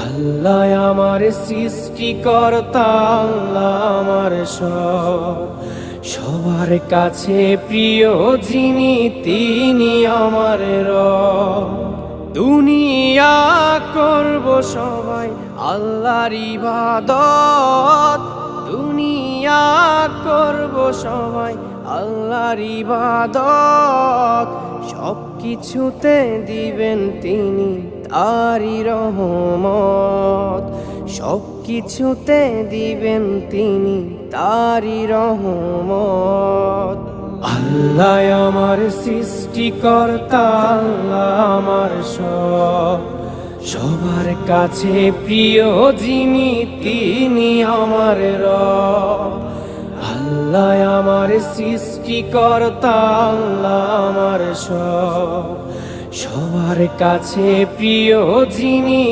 আল্লাহ আমার সৃষ্টিকর্তা, আল্লাহ আমার সব, সবার কাছে প্রিয় যিনি তিনি আমার রব। দুনিয়া করব সবাই আল্লাহর ইবাদত, দুনিয়া করব সবাই আল্লাহর ইবাদত, সব কিছুতে দিবেন তিনি তারি রহমত, সব কিছুতে দিবেন তিনি তারি রহমত। আল্লাহ আমার সৃষ্টিকর্তা, আল্লাহ আমার সব, সবার কাছে প্রিয় যিনি তিনি আমার রব। আল্লাহ আমার সৃষ্টিকর্তা, আল্লাহ আমার সব, সবার কাছে প্রিয় যিনি